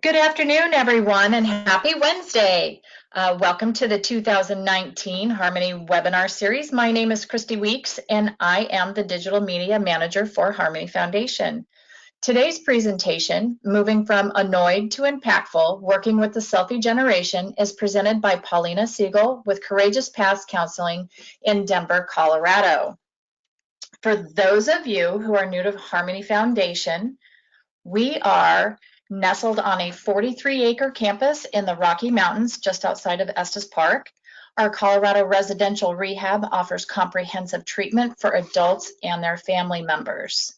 Good afternoon, everyone, and happy Wednesday. Welcome to the 2019 Harmony webinar series. My name is Christy Weeks, and I am the Digital Media Manager for Harmony Foundation. Today's presentation, Moving from Annoyed to Impactful, Working with the Selfie Generation, is presented by Paulina Siegel with Courageous Paths Counseling in Denver, Colorado. For those of you who are new to Harmony Foundation, we are nestled on a 43-acre campus in the Rocky Mountains just outside of Estes Park. Our Colorado residential rehab offers comprehensive treatment for adults and their family members.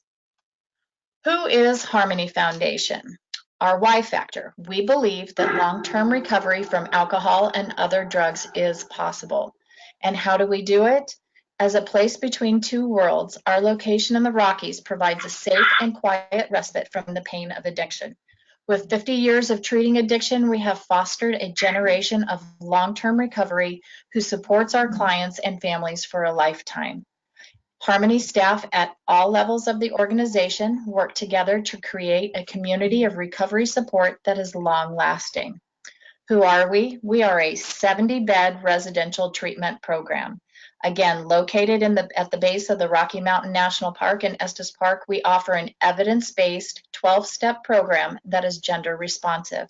Who is Harmony Foundation? Our why factor. We believe that long-term recovery from alcohol and other drugs is possible. And how do we do it? As a place between two worlds, our location in the Rockies provides a safe and quiet respite from the pain of addiction. With 50 years of treating addiction, we have fostered a generation of long-term recovery who supports our clients and families for a lifetime. Harmony staff at all levels of the organization work together to create a community of recovery support that is long-lasting. Who are we? We are a 70-bed residential treatment program. Again, located at the base of the Rocky Mountain National Park in Estes Park, we offer an evidence-based 12-step program that is gender responsive.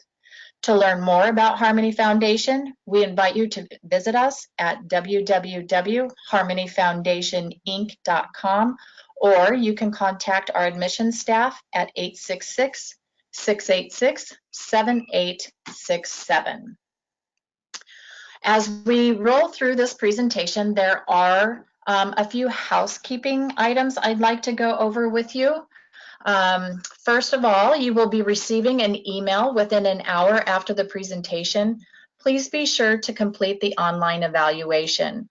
To learn more about Harmony Foundation, we invite you to visit us at www.harmonyfoundationinc.com, or you can contact our admissions staff at 866-686-7867. As we roll through this presentation, there are a few housekeeping items I'd like to go over with you. First of all, you will be receiving an email within an hour after the presentation. Please be sure to complete the online evaluation.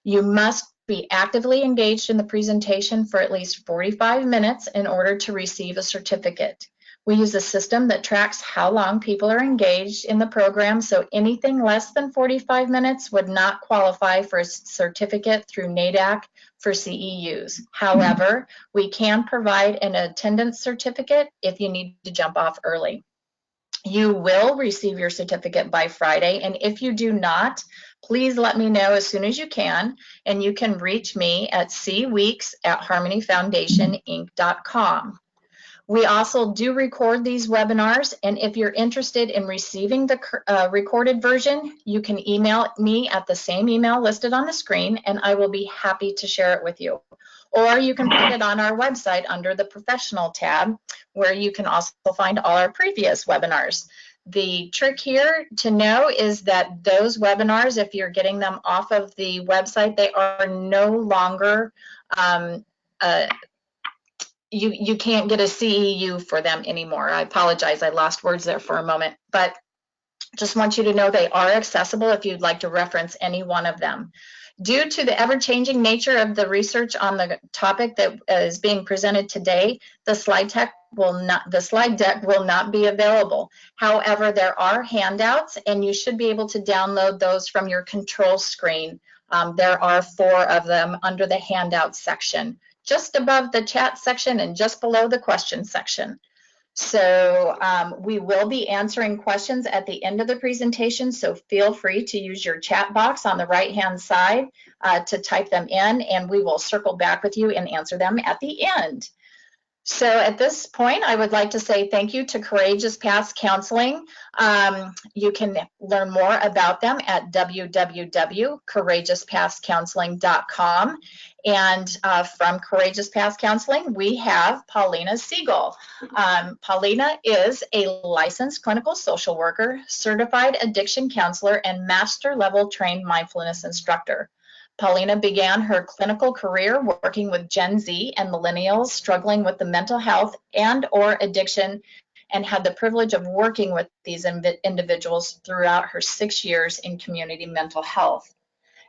You must be actively engaged in the presentation for at least 45 minutes in order to receive a certificate. We use a system that tracks how long people are engaged in the program, so anything less than 45 minutes would not qualify for a certificate through NADAC for CEUs. However, we can provide an attendance certificate if you need to jump off early. You will receive your certificate by Friday, and if you do not, please let me know as soon as you can, and you can reach me at cweeks@harmonyfoundationinc.com. We also do record these webinars, and if you're interested in receiving the recorded version, you can email me at the same email listed on the screen, and I will be happy to share it with you. Or you can find it on our website under the Professional tab, where you can also find all our previous webinars. The trick here to know is that those webinars, if you're getting them off of the website, they are no longer you can't get a CEU for them anymore. I apologize, I lost words there for a moment, but just want you to know they are accessible if you'd like to reference any one of them. Due to the ever-changing nature of the research on the topic that is being presented today, the slide deck will not be available. However, there are handouts, and you should be able to download those from your control screen. There are 4 of them under the handout section, just above the chat section and just below the question section. So we will be answering questions at the end of the presentation, so feel free to use your chat box on the right-hand side to type them in, and we will circle back with you and answer them at the end. So at this point, I would like to say thank you to Courageous Paths Counseling. You can learn more about them at www.courageouspathscounseling.com. And from Courageous Paths Counseling, we have Paulina Siegel. Paulina is a licensed clinical social worker, certified addiction counselor, and master level trained mindfulness instructor. Paulina began her clinical career working with Gen Z and Millennials struggling with the mental health and/or addiction, and had the privilege of working with these individuals throughout her 6 years in community mental health.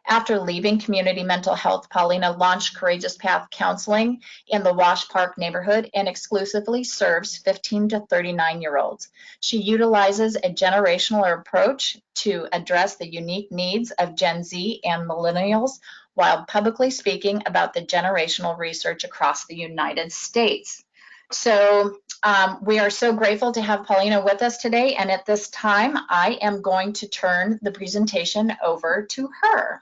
After leaving community mental health, Paulina launched Courageous Path Counseling in the Wash Park neighborhood and exclusively serves 15 to 39-year-olds. She utilizes a generational approach to address the unique needs of Gen Z and Millennials while publicly speaking about the generational research across the United States. So We are so grateful to have Paulina with us today, and at this time, I am going to turn the presentation over to her.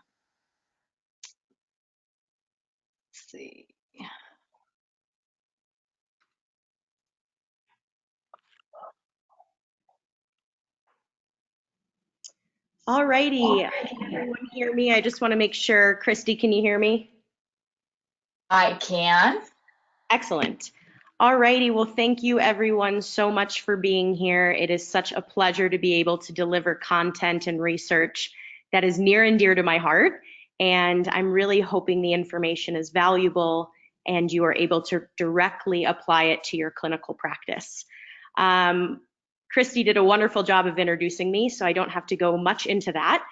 Let's see. All righty, can everyone hear me? I just want to make sure. Christy, can you hear me? I can. Excellent. All righty, well, thank you everyone so much for being here. It is such a pleasure to be able to deliver content and research that is near and dear to my heart. And I'm really hoping the information is valuable and you are able to directly apply it to your clinical practice. Christy did a wonderful job of introducing me, so I don't have to go much into that.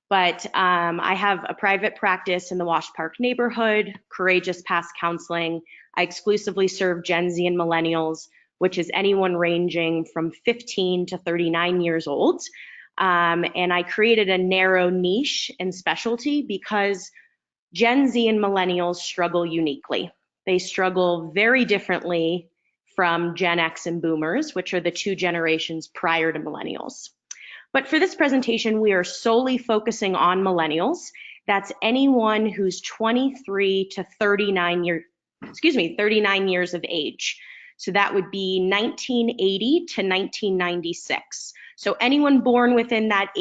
But I have a private practice in the Wash Park neighborhood, Courageous Past Counseling. I exclusively serve Gen Z and Millennials, which is anyone ranging from 15 to 39 years old. And I created a narrow niche and specialty because Gen Z and Millennials struggle uniquely. They struggle very differently from Gen X and Boomers, which are the two generations prior to Millennials. But for this presentation, we are solely focusing on Millennials. That's anyone who's 23 to 39 years of age. So that would be 1980 to 1996. So anyone born within that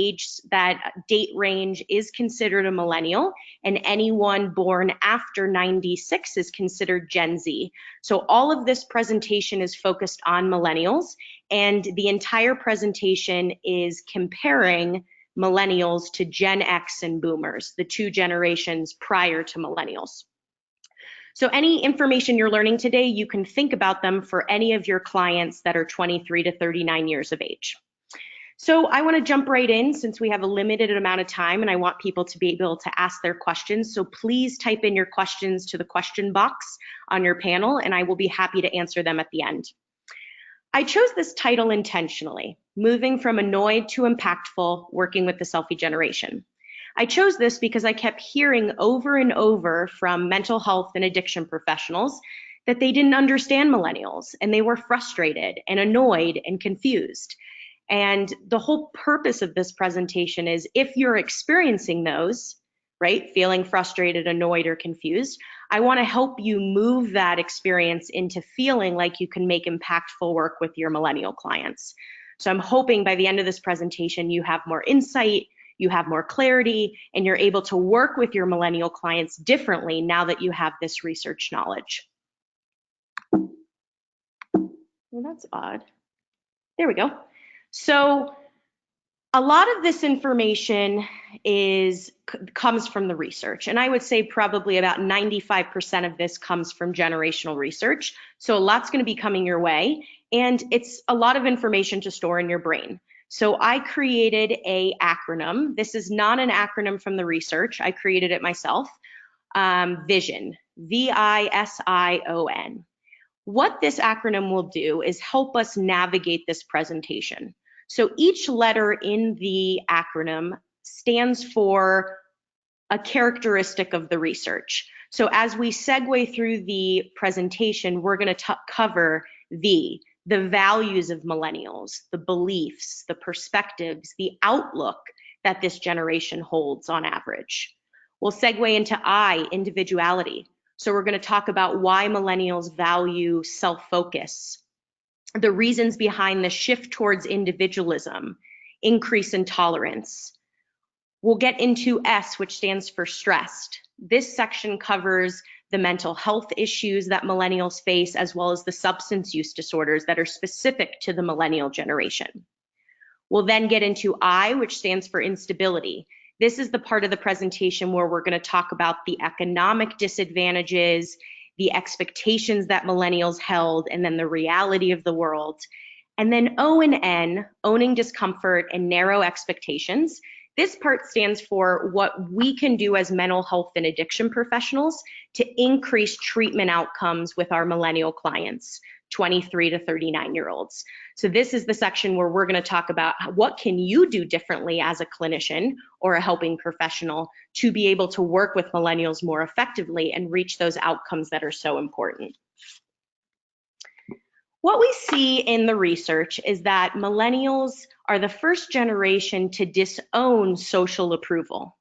date range is considered a millennial, and anyone born after 96 is considered Gen Z. So all of this presentation is focused on millennials, and the entire presentation is comparing millennials to Gen X and boomers, the two generations prior to millennials. So any information you're learning today, you can think about them for any of your clients that are 23 to 39 years of age. So I want to jump right in since we have a limited amount of time and I want people to be able to ask their questions. So please type in your questions to the question box on your panel and I will be happy to answer them at the end. I chose this title intentionally, Moving from Annoyed to Impactful, Working with the Selfie Generation. I chose this because I kept hearing over and over from mental health and addiction professionals that they didn't understand millennials and they were frustrated and annoyed and confused. And the whole purpose of this presentation is if you're experiencing those, right, feeling frustrated, annoyed, or confused, I want to help you move that experience into feeling like you can make impactful work with your millennial clients. So I'm hoping by the end of this presentation, you have more insight, you have more clarity, and you're able to work with your millennial clients differently now that you have this research knowledge. Well, that's odd. There we go. So a lot of this information comes from the research, and I would say probably about 95% of this comes from generational research. So a lot's going to be coming your way, and it's a lot of information to store in your brain. So I created an acronym. This is not an acronym from the research. I created it myself. VISION, V-I-S-I-O-N. What this acronym will do is help us navigate this presentation. So each letter in the acronym stands for a characteristic of the research. So as we segue through the presentation, we're going to cover the values of millennials, the beliefs, the perspectives, the outlook that this generation holds on average. We'll segue into I, individuality. So we're going to talk about why millennials value self-focus, the reasons behind the shift towards individualism, increase in tolerance. We'll get into S, which stands for stressed. This section covers the mental health issues that millennials face, as well as the substance use disorders that are specific to the millennial generation. We'll then get into I, which stands for instability. This is the part of the presentation where we're going to talk about the economic disadvantages, the expectations that millennials held, and then the reality of the world. And then O and N, owning discomfort and narrow expectations. This part stands for what we can do as mental health and addiction professionals to increase treatment outcomes with our millennial clients, 23 to 39-year-olds. So this is the section where we're going to talk about what can you do differently as a clinician or a helping professional to be able to work with millennials more effectively and reach those outcomes that are so important. What we see in the research is that millennials are the first generation to disown social approval.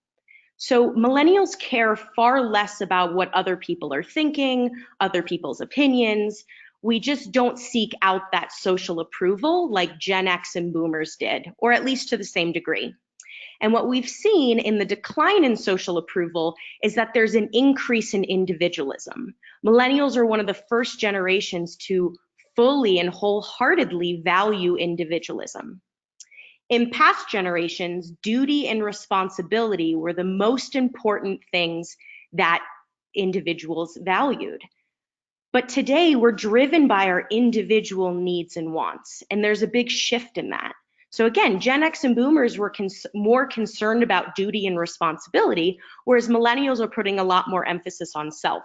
So millennials care far less about what other people are thinking, other people's opinions. We just don't seek out that social approval like Gen X and boomers did, or at least to the same degree. And what we've seen in the decline in social approval is that there's an increase in individualism. Millennials are one of the first generations to fully and wholeheartedly value individualism. In past generations, duty and responsibility were the most important things that individuals valued. But today we're driven by our individual needs and wants, and there's a big shift in that. So again, Gen X and boomers were more concerned about duty and responsibility, whereas millennials are putting a lot more emphasis on self.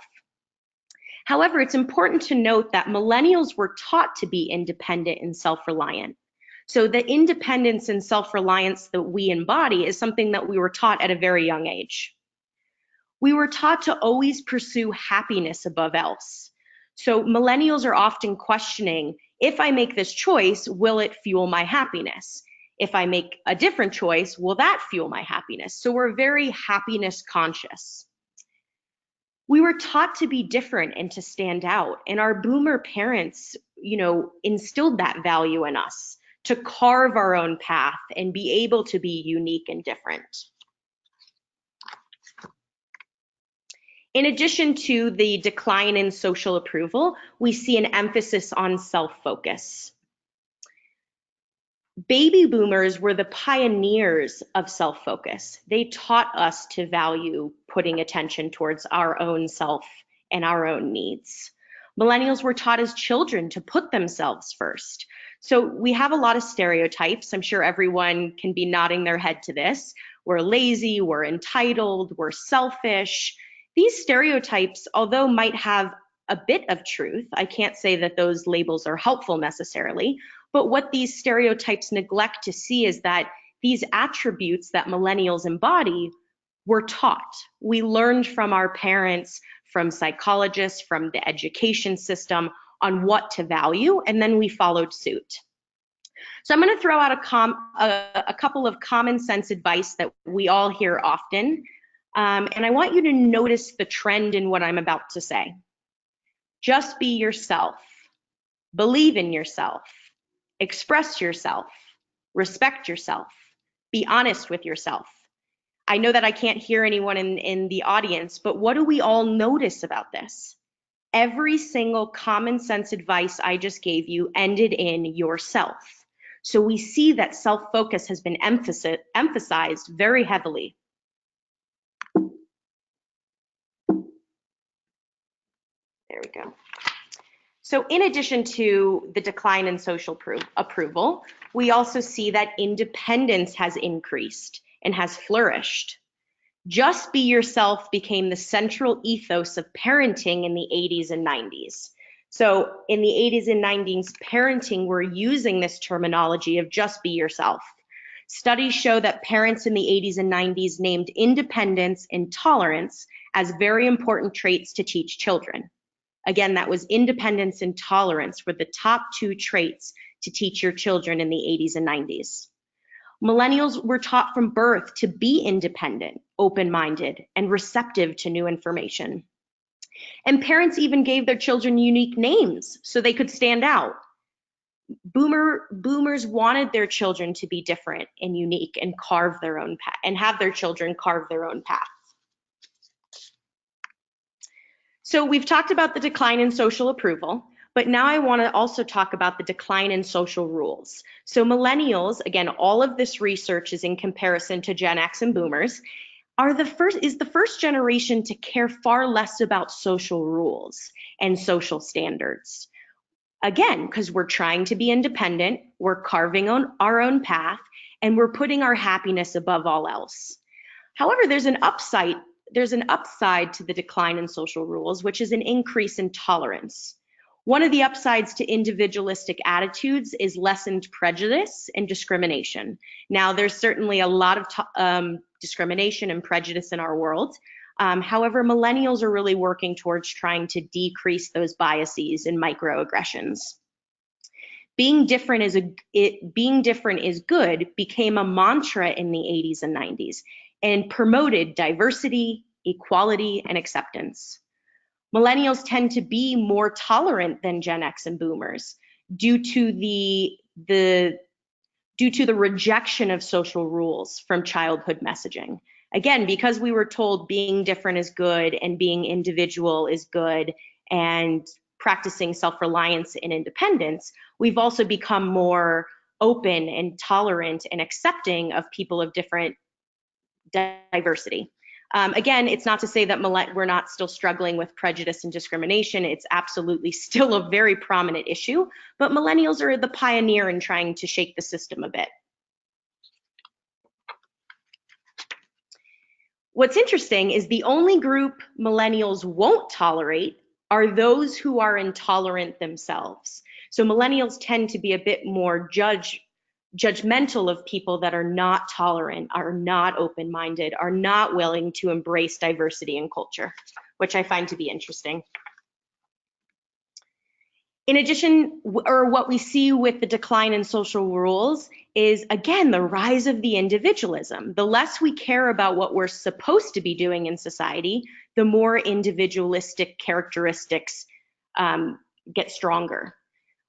However, it's important to note that millennials were taught to be independent and self-reliant. So the independence and self-reliance that we embody is something that we were taught at a very young age. We were taught to always pursue happiness above else. So millennials are often questioning, if I make this choice, will it fuel my happiness? If I make a different choice, will that fuel my happiness? So we're very happiness conscious. We were taught to be different and to stand out, and our boomer parents, instilled that value in us to carve our own path and be able to be unique and different. In addition to the decline in social approval, we see an emphasis on self-focus. Baby boomers were the pioneers of self-focus. They taught us to value putting attention towards our own self and our own needs. Millennials were taught as children to put themselves first. So we have a lot of stereotypes. I'm sure everyone can be nodding their head to this. We're lazy, we're entitled, we're selfish. These stereotypes, although might have a bit of truth, I can't say that those labels are helpful necessarily, but what these stereotypes neglect to see is that these attributes that millennials embody were taught. We learned from our parents, from psychologists, from the education system on what to value, and then we followed suit. So I'm going to throw out a couple of common sense advice that we all hear often. And I want you to notice the trend in what I'm about to say. Just be yourself. Believe in yourself. Express yourself. Respect yourself. Be honest with yourself. I know that I can't hear anyone in the audience, but what do we all notice about this? Every single common sense advice I just gave you ended in yourself. So we see that self-focus has been emphasized very heavily. There we go. So in addition to the decline in social approval, we also see that independence has increased and has flourished. Just be yourself became the central ethos of parenting in the 80s and 90s. So in the 80s and 90s, parenting were using this terminology of just be yourself. Studies show that parents in the 80s and 90s named independence and tolerance as very important traits to teach children. Again, that was independence and tolerance were the top two traits to teach your children in the 80s and 90s. Millennials were taught from birth to be independent, open-minded, and receptive to new information. And parents even gave their children unique names so they could stand out. Boomers wanted their children to be different and unique and carve their own path and have their children carve their own path. So we've talked about the decline in social approval, but now I want to also talk about the decline in social rules. So millennials, again, all of this research is in comparison to Gen X and boomers, is the first generation to care far less about social rules and social standards. Again, because we're trying to be independent, we're carving on our own path, and we're putting our happiness above all else. However, there's an upside to the decline in social rules, which is an increase in tolerance. One of the upsides to individualistic attitudes is lessened prejudice and discrimination. Now, there's certainly a lot of discrimination and prejudice in our world. However, millennials are really working towards trying to decrease those biases and microaggressions. Being different is good became a mantra in the 80s and 90s and promoted diversity, equality, and acceptance. Millennials tend to be more tolerant than Gen X and Boomers due to the rejection of social rules from childhood messaging. Again, because we were told being different is good and being individual is good and practicing self-reliance and independence, we've also become more open and tolerant and accepting of people of different diversity. Again, it's not to say that we're not still struggling with prejudice and discrimination. It's absolutely still a very prominent issue, but millennials are the pioneer in trying to shake the system a bit. What's interesting is the only group millennials won't tolerate are those who are intolerant themselves. So millennials tend to be a bit more judgmental of people that are not tolerant, are not open-minded, are not willing to embrace diversity and culture, which I find to be interesting. In addition, or what we see with the decline in social rules is, again, the rise of the individualism. The less we care about what we're supposed to be doing in society, the more individualistic characteristics get stronger.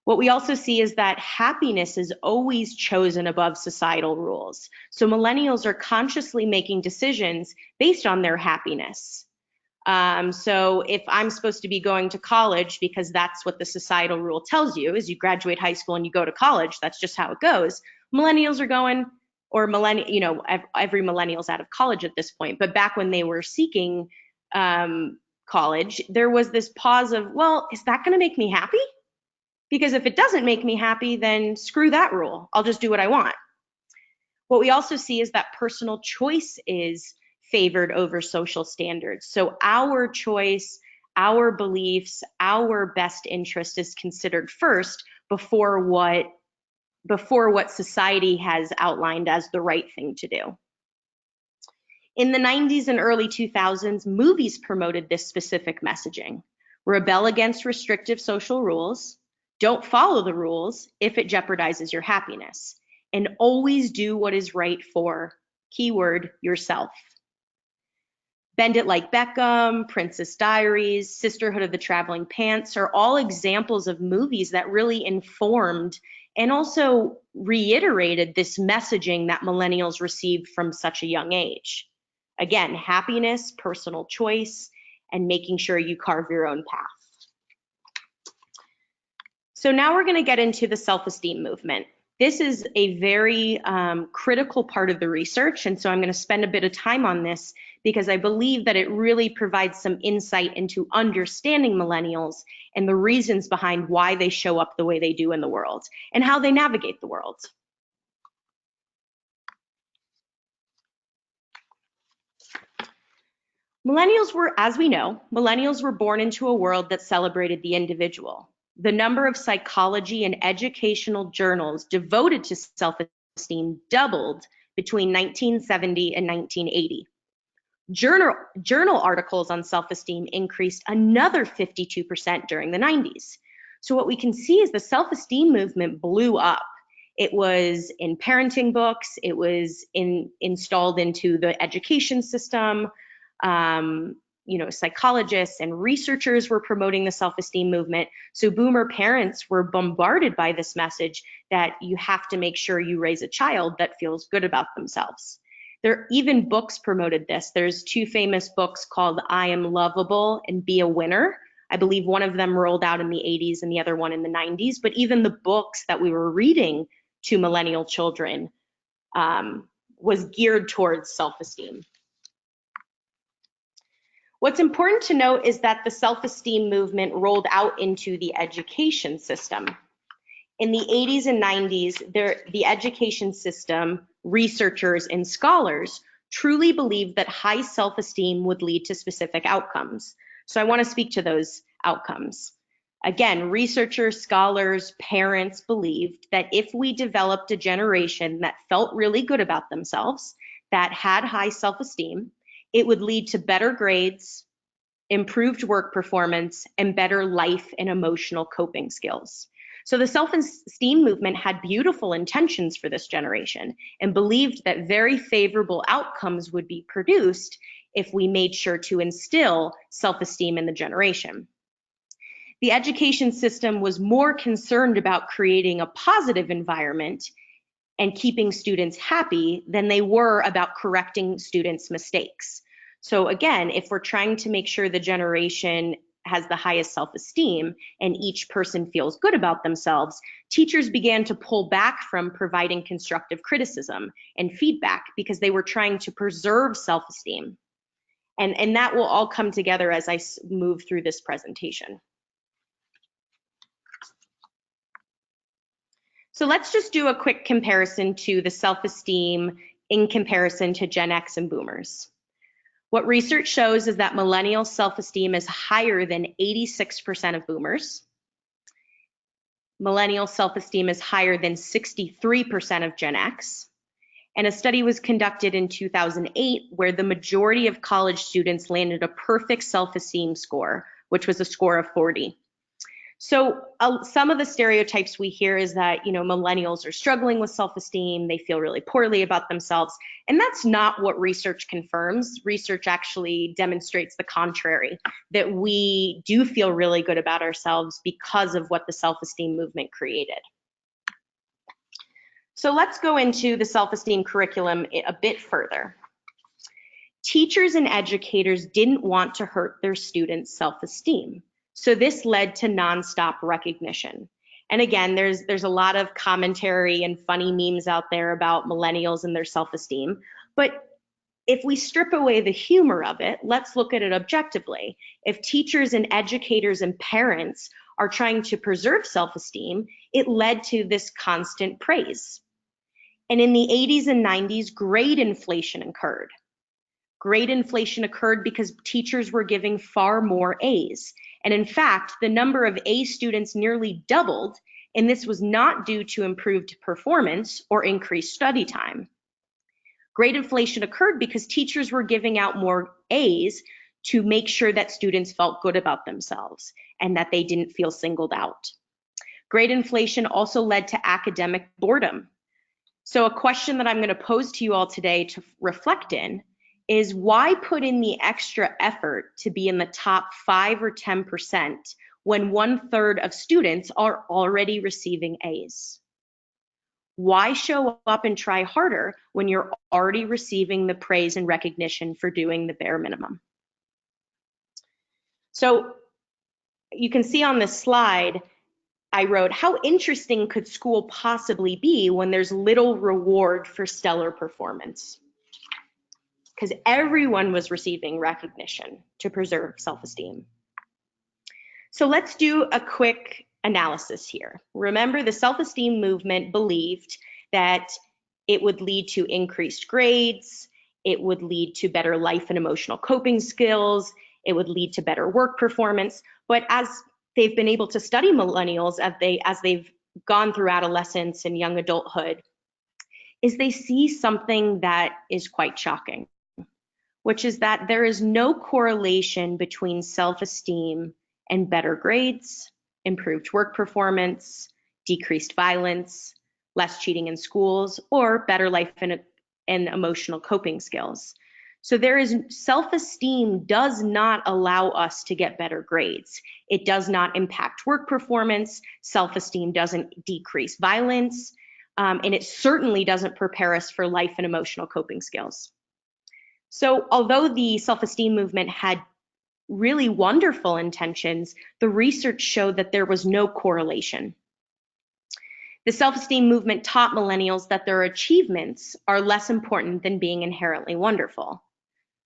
What we also see is that happiness is always chosen above societal rules. So millennials are consciously making decisions based on their happiness. So if I'm supposed to be going to college because that's what the societal rule tells you, is you graduate high school and you go to college, that's just how it goes. Millennials are going, or every millennial's out of college at this point, but back when they were seeking college, there was this pause of, well, is that going to make me happy? Because if it doesn't make me happy, then screw that rule. I'll just do what I want. What we also see is that personal choice is favored over social standards. So our choice, our beliefs, our best interest is considered first before what society has outlined as the right thing to do. In the 90s and early 2000s, movies promoted this specific messaging. Rebel against restrictive social rules, don't follow the rules if it jeopardizes your happiness, and always do what is right for, keyword, yourself. Bend It Like Beckham, Princess Diaries, Sisterhood of the Traveling Pants are all examples of movies that really informed and also reiterated this messaging that millennials received from such a young age. Again, happiness, personal choice, and making sure you carve your own path. So now we're going to get into the self-esteem movement. This is a very critical part of the research, and so I'm going to spend a bit of time on this because I believe that it really provides some insight into understanding millennials and the reasons behind why they show up the way they do in the world and how they navigate the world. Millennials were, as we know, millennials were born into a world that celebrated the individual. The number of psychology and educational journals devoted to self-esteem doubled between 1970 and 1980. Journal articles on self-esteem increased another 52% during the 90s. So what we can see is the self-esteem movement blew up. It was in parenting books, it was installed into the education system. Psychologists and researchers were promoting the self-esteem movement. So boomer parents were bombarded by this message that you have to make sure you raise a child that feels good about themselves. Even books promoted this. There's two famous books called I Am Lovable and Be a Winner. I believe one of them rolled out in the 80s and the other one in the 90s, but even the books that we were reading to millennial children was geared towards self-esteem. What's important to note is that the self-esteem movement rolled out into the education system. In the 80s and 90s, the education system, researchers and scholars truly believed that high self-esteem would lead to specific outcomes. So I want to speak to those outcomes. Again, researchers, scholars, parents believed that if we developed a generation that felt really good about themselves, that had high self-esteem, it would lead to better grades, improved work performance, and better life and emotional coping skills. So the self-esteem movement had beautiful intentions for this generation and believed that very favorable outcomes would be produced if we made sure to instill self-esteem in the generation. The education system was more concerned about creating a positive environment and keeping students happy than they were about correcting students' mistakes. So again, if we're trying to make sure the generation has the highest self-esteem and each person feels good about themselves, teachers began to pull back from providing constructive criticism and feedback because they were trying to preserve self-esteem. And that will all come together as I move through this presentation. So let's just do a quick comparison to the self-esteem in comparison to Gen X and Boomers. What research shows is that millennial self-esteem is higher than 86% of boomers. Millennial self-esteem is higher than 63% of Gen X. And a study was conducted in 2008 where the majority of college students landed a perfect self-esteem score, which was a score of 40. So some of the stereotypes we hear is that, millennials are struggling with self-esteem, they feel really poorly about themselves, and that's not what research confirms. Research actually demonstrates the contrary, that we do feel really good about ourselves because of what the self-esteem movement created. So let's go into the self-esteem curriculum a bit further. Teachers and educators didn't want to hurt their students' self-esteem. So this led to nonstop recognition. And again, there's a lot of commentary and funny memes out there about millennials and their self-esteem. But if we strip away the humor of it, let's look at it objectively. If teachers and educators and parents are trying to preserve self-esteem, it led to this constant praise. And in the 80s and 90s, grade inflation occurred. Grade inflation occurred because teachers were giving far more A's. And in fact, the number of A students nearly doubled, and this was not due to improved performance or increased study time. Grade inflation occurred because teachers were giving out more A's to make sure that students felt good about themselves and that they didn't feel singled out. Grade inflation also led to academic boredom. So a question that I'm going to pose to you all today to reflect in is, why put in the extra effort to be in the top 5 or 10% when 1/3 of students are already receiving A's? Why show up and try harder when you're already receiving the praise and recognition for doing the bare minimum? So you can see on this slide, I wrote, how interesting could school possibly be when there's little reward for stellar performance? Because everyone was receiving recognition to preserve self-esteem. So let's do a quick analysis here. Remember, the self-esteem movement believed that it would lead to increased grades, it would lead to better life and emotional coping skills, it would lead to better work performance. But as they've been able to study millennials as they've gone through adolescence and young adulthood, is they see something that is quite shocking, which is that there is no correlation between self-esteem and better grades, improved work performance, decreased violence, less cheating in schools, or better life and emotional coping skills. So self-esteem does not allow us to get better grades. It does not impact work performance. Self-esteem doesn't decrease violence, and it certainly doesn't prepare us for life and emotional coping skills. So although the self-esteem movement had really wonderful intentions, the research showed that there was no correlation. The self-esteem movement taught millennials that their achievements are less important than being inherently wonderful.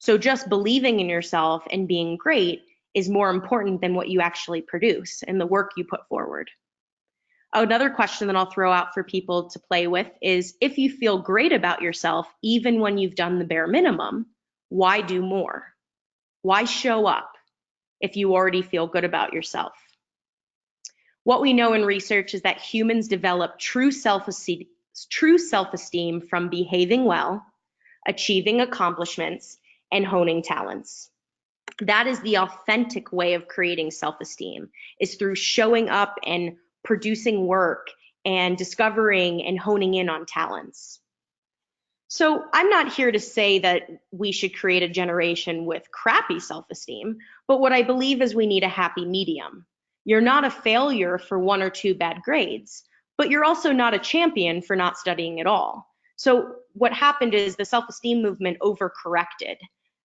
So just believing in yourself and being great is more important than what you actually produce and the work you put forward. Another question that I'll throw out for people to play with is, if you feel great about yourself, even when you've done the bare minimum, why do more? Why show up if you already feel good about yourself? What we know in research is that humans develop true self-esteem from behaving well, achieving accomplishments, and honing talents. That is the authentic way of creating self-esteem, is through showing up and producing work, and discovering and honing in on talents. So I'm not here to say that we should create a generation with crappy self-esteem, but what I believe is we need a happy medium. You're not a failure for 1 or 2 bad grades, but you're also not a champion for not studying at all. So what happened is the self-esteem movement overcorrected.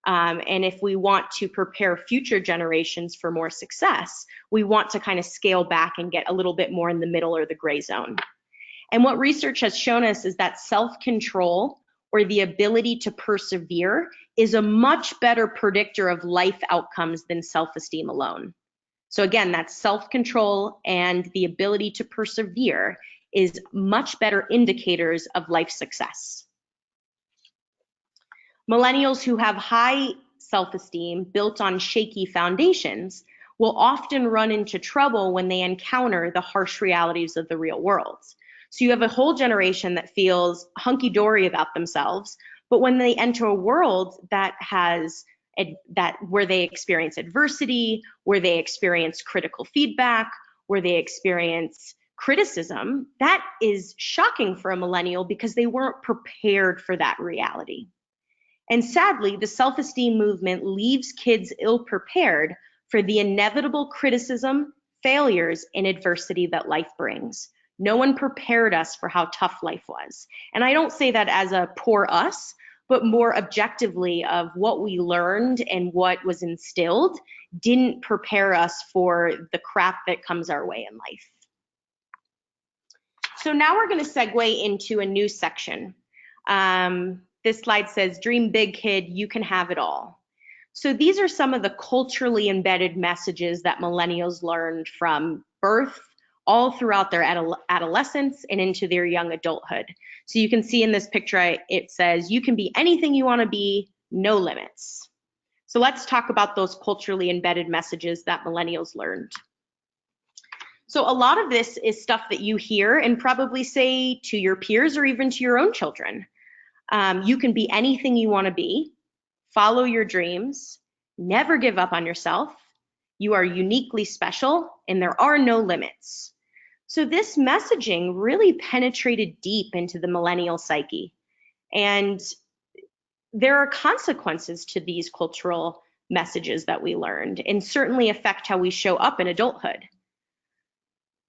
And if we want to prepare future generations for more success, we want to kind of scale back and get a little bit more in the middle or the gray zone. And what research has shown us is that self-control, or the ability to persevere, is a much better predictor of life outcomes than self-esteem alone. So again, that self-control and the ability to persevere is much better indicators of life success. Millennials who have high self-esteem built on shaky foundations will often run into trouble when they encounter the harsh realities of the real world. So you have a whole generation that feels hunky-dory about themselves, but when they enter a world that has where they experience adversity, where they experience critical feedback, where they experience criticism, that is shocking for a millennial because they weren't prepared for that reality. And sadly, the self-esteem movement leaves kids ill-prepared for the inevitable criticism, failures, and adversity that life brings. No one prepared us for how tough life was. And I don't say that as a poor us, but more objectively of what we learned and what was instilled didn't prepare us for the crap that comes our way in life. So now we're going to segue into a new section. This slide says, dream big, kid, you can have it all. So these are some of the culturally embedded messages that millennials learned from birth all throughout their adolescence and into their young adulthood. So you can see in this picture, it says, you can be anything you want to be, no limits. So let's talk about those culturally embedded messages that millennials learned. So a lot of this is stuff that you hear and probably say to your peers or even to your own children. You can be anything you want to be, follow your dreams, never give up on yourself, you are uniquely special, and there are no limits. So this messaging really penetrated deep into the millennial psyche. And there are consequences to these cultural messages that we learned and certainly affect how we show up in adulthood.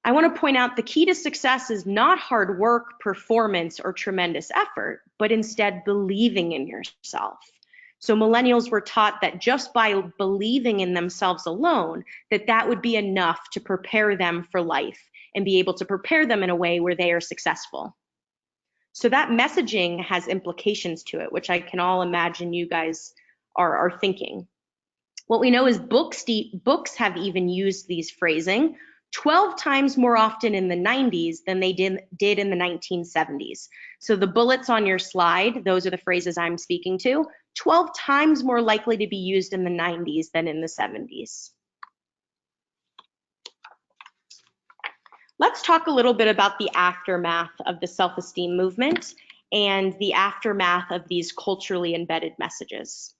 I want to point out the key to success is not hard work, performance, or tremendous effort, but instead believing in yourself. So millennials were taught that just by believing in themselves alone, that would be enough to prepare them for life and be able to prepare them in a way where they are successful. So that messaging has implications to it, which I can all imagine you guys are thinking. What we know is books have even used these phrasing 12 times more often in the 90s than they did in the 1970s. So the bullets on your slide, those are the phrases I'm speaking to, 12 times more likely to be used in the 90s than in the 70s. Let's talk a little bit about the aftermath of the self-esteem movement and the aftermath of these culturally embedded messages.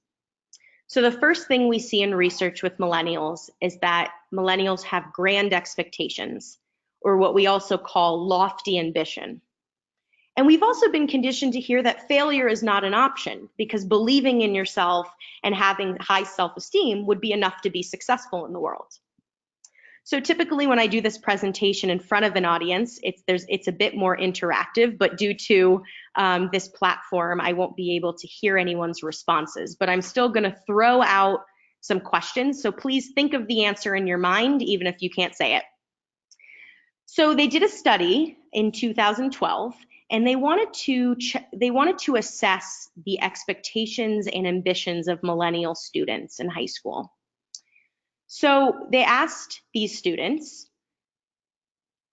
So the first thing we see in research with millennials is that millennials have grand expectations, or what we also call lofty ambition. And we've also been conditioned to hear that failure is not an option because believing in yourself and having high self-esteem would be enough to be successful in the world. So typically when I do this presentation in front of an audience, it's a bit more interactive, but due to this platform, I won't be able to hear anyone's responses, but I'm still gonna throw out some questions. So please think of the answer in your mind, even if you can't say it. So they did a study in 2012, and they wanted to assess the expectations and ambitions of millennial students in high school. So they asked these students,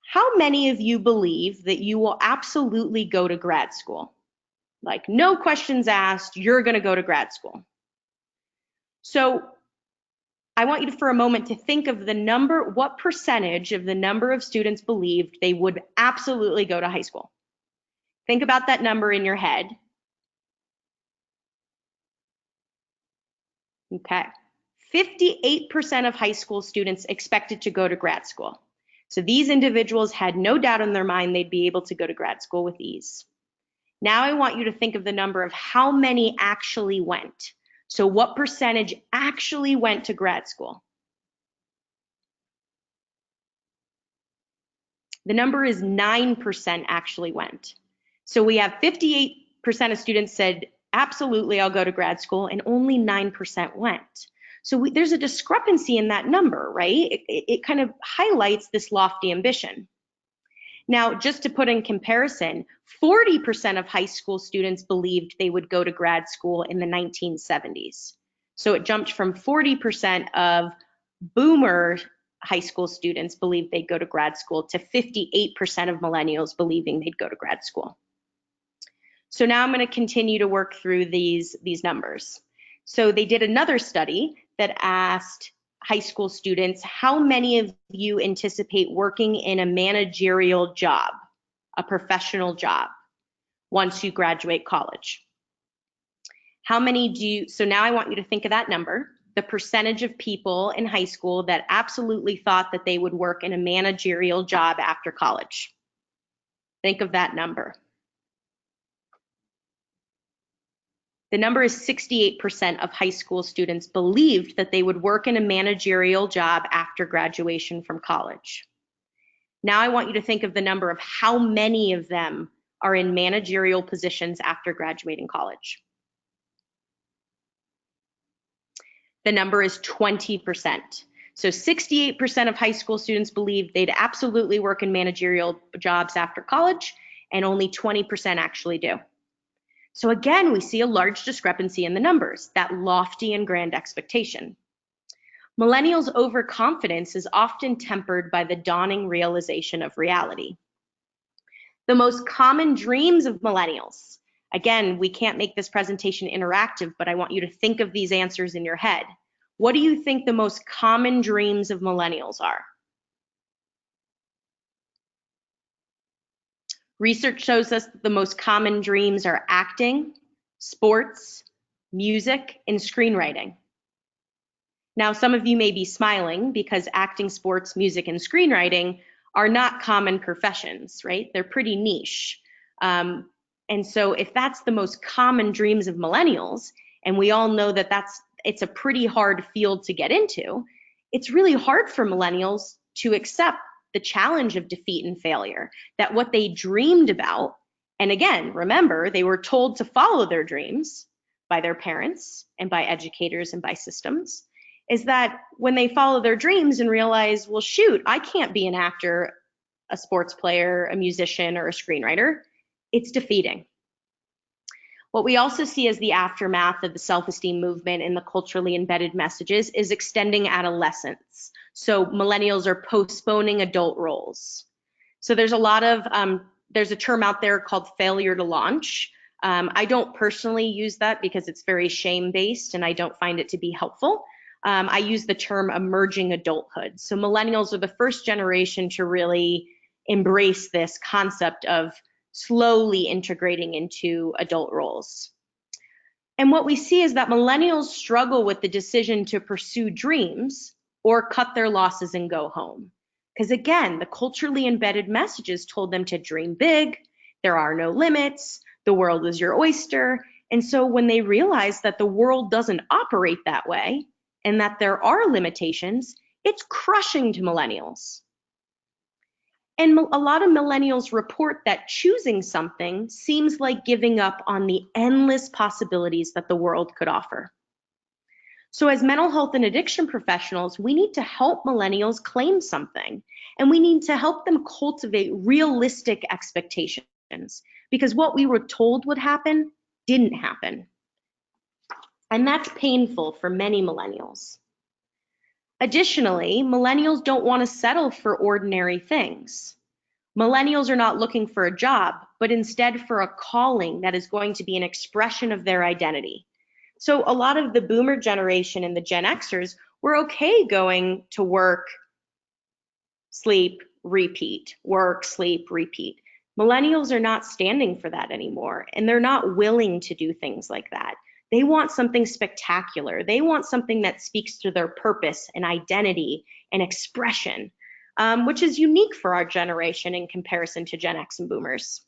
how many of you believe that you will absolutely go to grad school? Like no questions asked, you're gonna go to grad school. So I want you to, for a moment, to think of what percentage of the number of students believed they would absolutely go to high school. Think about that number in your head. Okay. 58% of high school students expected to go to grad school. So these individuals had no doubt in their mind they'd be able to go to grad school with ease. Now I want you to think of the number of how many actually went. So what percentage actually went to grad school? The number is 9% actually went. So we have 58% of students said, absolutely, I'll go to grad school, and only 9% went. So there's a discrepancy in that number, right? It kind of highlights this lofty ambition. Now, just to put in comparison, 40% of high school students believed they would go to grad school in the 1970s. So it jumped from 40% of boomer high school students believed they'd go to grad school to 58% of millennials believing they'd go to grad school. So now I'm going to continue to work through these numbers. So they did another study that asked high school students, how many of you anticipate working in a managerial job, a professional job, once you graduate college? How many do you, so now I want you to think of that number, the percentage of people in high school that absolutely thought that they would work in a managerial job after college. Think of that number. The number is 68% of high school students believed that they would work in a managerial job after graduation from college. Now I want you to think of the number of how many of them are in managerial positions after graduating college. The number is 20%. So 68% of high school students believed they'd absolutely work in managerial jobs after college, and only 20% actually do. So again, we see a large discrepancy in the numbers, that lofty and grand expectation. Millennials' overconfidence is often tempered by the dawning realization of reality. The most common dreams of millennials. Again, we can't make this presentation interactive, but I want you to think of these answers in your head. What do you think the most common dreams of millennials are? Research shows us that the most common dreams are acting, sports, music, and screenwriting. Now, some of you may be smiling because acting, sports, music, and screenwriting are not common professions, right? They're pretty niche. And so if that's the most common dreams of millennials, and we all know that it's a pretty hard field to get into, it's really hard for millennials to accept the challenge of defeat and failure, that what they dreamed about, and again, remember, they were told to follow their dreams by their parents and by educators and by systems, is that when they follow their dreams and realize, well, shoot, I can't be an actor, a sports player, a musician, or a screenwriter, it's defeating. What we also see as the aftermath of the self-esteem movement and the culturally embedded messages is extending adolescence. So millennials are postponing adult roles. So there's a lot of, there's a term out there called failure to launch. I don't personally use that because it's very shame-based and I don't find it to be helpful. I use the term emerging adulthood. So millennials are the first generation to really embrace this concept of slowly integrating into adult roles. And what we see is that millennials struggle with the decision to pursue dreams or cut their losses and go home. Because again, the culturally embedded messages told them to dream big, there are no limits, the world is your oyster. And so when they realize that the world doesn't operate that way and that there are limitations, it's crushing to millennials. And a lot of millennials report that choosing something seems like giving up on the endless possibilities that the world could offer. So as mental health and addiction professionals, we need to help millennials claim something, and we need to help them cultivate realistic expectations, because what we were told would happen didn't happen. And that's painful for many millennials. Additionally, millennials don't want to settle for ordinary things. Millennials are not looking for a job, but instead for a calling that is going to be an expression of their identity. So a lot of the boomer generation and the Gen Xers were okay going to work, sleep, repeat, work, sleep, repeat. Millennials are not standing for that anymore, and they're not willing to do things like that. They want something spectacular. They want something that speaks to their purpose and identity and expression. which is unique for our generation in comparison to Gen X and Boomers.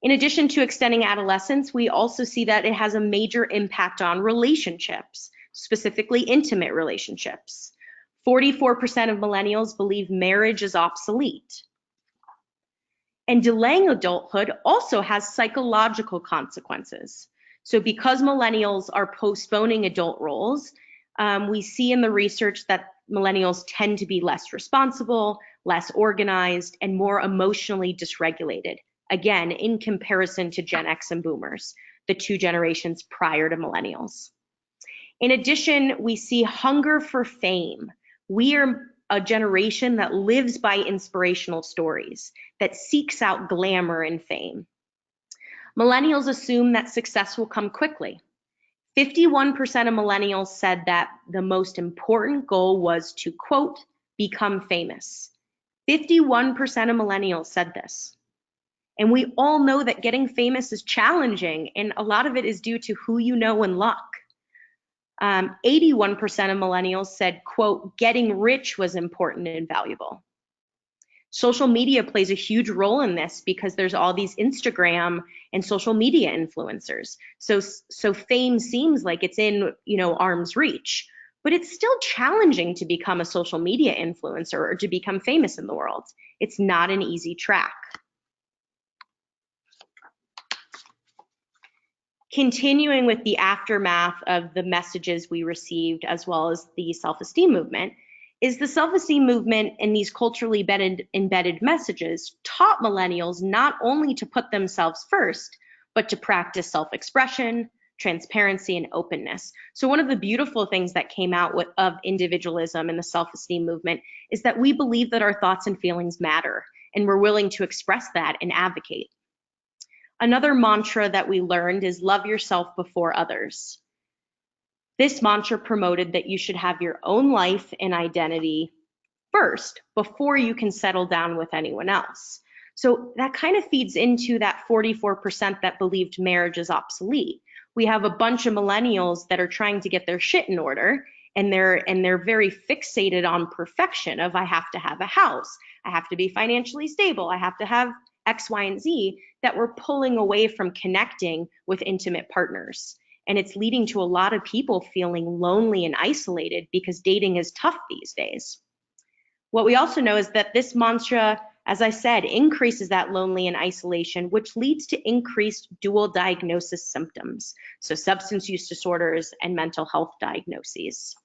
In addition to extending adolescence, we also see that it has a major impact on relationships, specifically intimate relationships. 44% of millennials believe marriage is obsolete. And delaying adulthood also has psychological consequences. So because millennials are postponing adult roles, we see in the research that millennials tend to be less responsible, less organized, and more emotionally dysregulated. Again, in comparison to Gen X and Boomers, the two generations prior to millennials. In addition, we see hunger for fame. We are a generation that lives by inspirational stories, that seeks out glamour and fame. Millennials assume that success will come quickly. 51% of millennials said that the most important goal was to, quote, become famous. 51% of millennials said this. And we all know that getting famous is challenging, and a lot of it is due to who you know and luck. 81% of millennials said, quote, getting rich was important and valuable. Social media plays a huge role in this because there's all these Instagram and social media influencers. So fame seems like it's in, arm's reach, but it's still challenging to become a social media influencer or to become famous in the world. It's not an easy track. Continuing with the aftermath of the messages we received, as well as the self-esteem movement, is the self-esteem movement and these culturally embedded messages taught millennials not only to put themselves first, but to practice self-expression, transparency, and openness. So one of the beautiful things that came out of individualism and the self-esteem movement is that we believe that our thoughts and feelings matter, and we're willing to express that and advocate. Another mantra that we learned is love yourself before others. This mantra promoted that you should have your own life and identity first before you can settle down with anyone else. So that kind of feeds into that 44% that believed marriage is obsolete. We have a bunch of millennials that are trying to get their shit in order, and they're very fixated on perfection of I have to have a house, I have to be financially stable, I have to have X, Y, and Z, that we're pulling away from connecting with intimate partners. And it's leading to a lot of people feeling lonely and isolated because dating is tough these days. What we also know is that this mantra, as I said, increases that lonely and isolation, which leads to increased dual diagnosis symptoms, so substance use disorders and mental health diagnoses.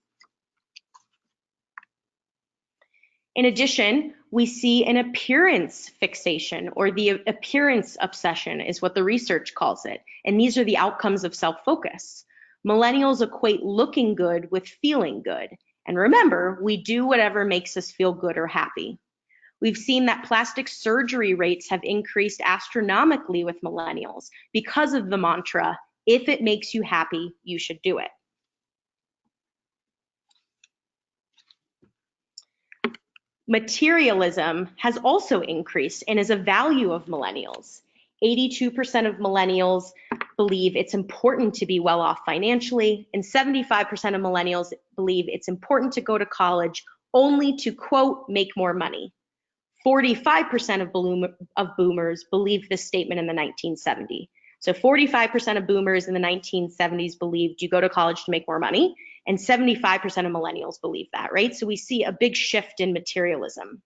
In addition, we see an appearance fixation, or the appearance obsession is what the research calls it. And these are the outcomes of self-focus. Millennials equate looking good with feeling good. And remember, we do whatever makes us feel good or happy. We've seen that plastic surgery rates have increased astronomically with millennials because of the mantra, if it makes you happy, you should do it. Materialism has also increased and is a value of millennials. 82% of millennials believe it's important to be well off financially, and 75% of millennials believe it's important to go to college only to, quote, make more money. 45% of boomers believed this statement in the 1970s. So 45% of boomers in the 1970s believed you go to college to make more money, and 75% of millennials believe that, right? So we see a big shift in materialism.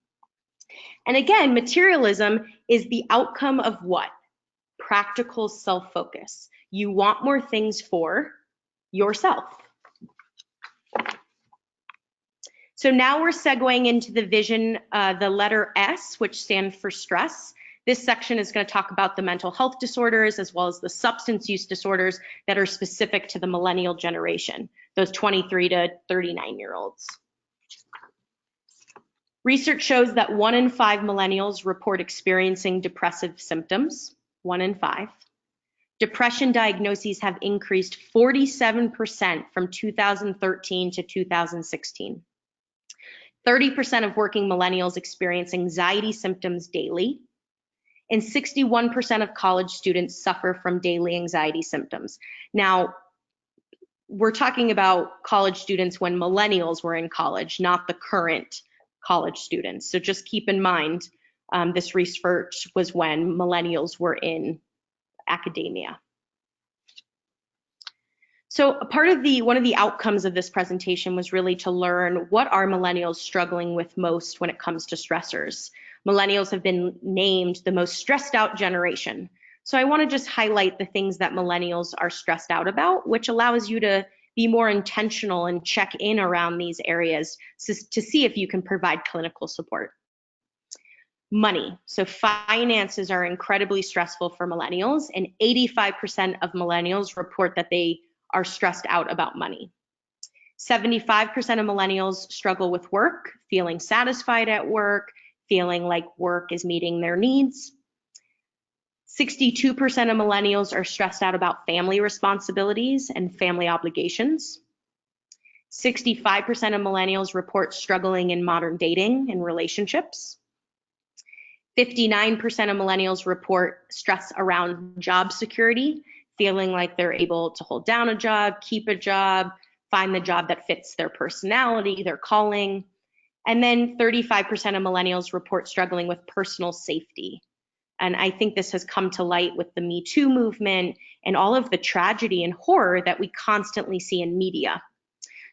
And again, materialism is the outcome of what? Practical self-focus. You want more things for yourself. So now we're segueing into the vision, the letter S, which stands for stress. This section is going to talk about the mental health disorders as well as the substance use disorders that are specific to the millennial generation, those 23 to 39-year-olds. Research shows that 1 in 5 millennials report experiencing depressive symptoms, 1 in 5. Depression diagnoses have increased 47% from 2013 to 2016. 30% of working millennials experience anxiety symptoms daily, and 61% of college students suffer from daily anxiety symptoms. Now, we're talking about college students when millennials were in college, not the current college students. So just keep in mind, this research was when millennials were in academia. So one of the outcomes of this presentation was really to learn what are millennials struggling with most when it comes to stressors. Millennials have been named the most stressed out generation. So I want to just highlight the things that millennials are stressed out about, which allows you to be more intentional and check in around these areas to see if you can provide clinical support. Money. So finances are incredibly stressful for millennials, and 85% of millennials report that they are stressed out about money. 75% of millennials struggle with work, feeling satisfied at work, feeling like work is meeting their needs. 62% of millennials are stressed out about family responsibilities and family obligations. 65% of millennials report struggling in modern dating and relationships. 59% of millennials report stress around job security, feeling like they're able to hold down a job, keep a job, find the job that fits their personality, their calling. And then 35% of millennials report struggling with personal safety. And I think this has come to light with the Me Too movement and all of the tragedy and horror that we constantly see in media.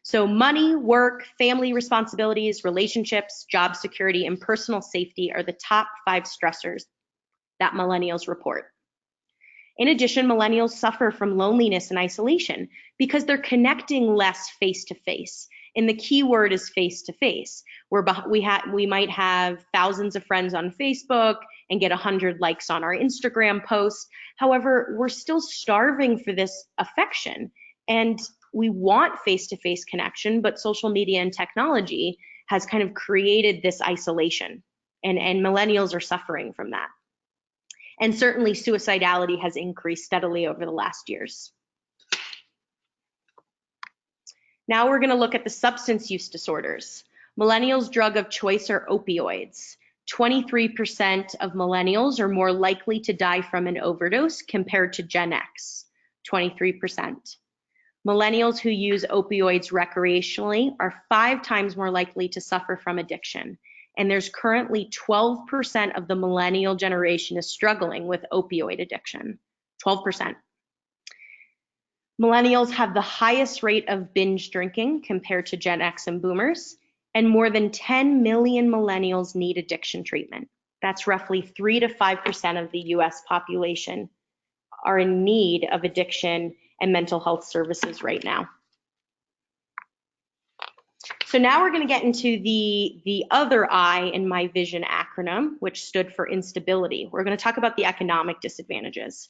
So money, work, family responsibilities, relationships, job security, and personal safety are the top 5 stressors that millennials report. In addition, millennials suffer from loneliness and isolation because they're connecting less face-to-face. And the key word is face-to-face, where we might have thousands of friends on Facebook and get 100 likes on our Instagram post. However, we're still starving for this affection, and we want face-to-face connection, but social media and technology has kind of created this isolation, and millennials are suffering from that. And certainly suicidality has increased steadily over the last years. Now we're going to look at the substance use disorders. Millennials' drug of choice are opioids. 23% of millennials are more likely to die from an overdose compared to Gen X, 23%. Millennials who use opioids recreationally are 5 times more likely to suffer from addiction. And there's currently 12% of the millennial generation is struggling with opioid addiction, 12%. Millennials have the highest rate of binge drinking compared to Gen X and boomers, and more than 10 million millennials need addiction treatment. That's roughly 3 to 5% of the US population are in need of addiction and mental health services right now. So now we're going to get into the other I in my VISION acronym, which stood for instability. We're going to talk about the economic disadvantages.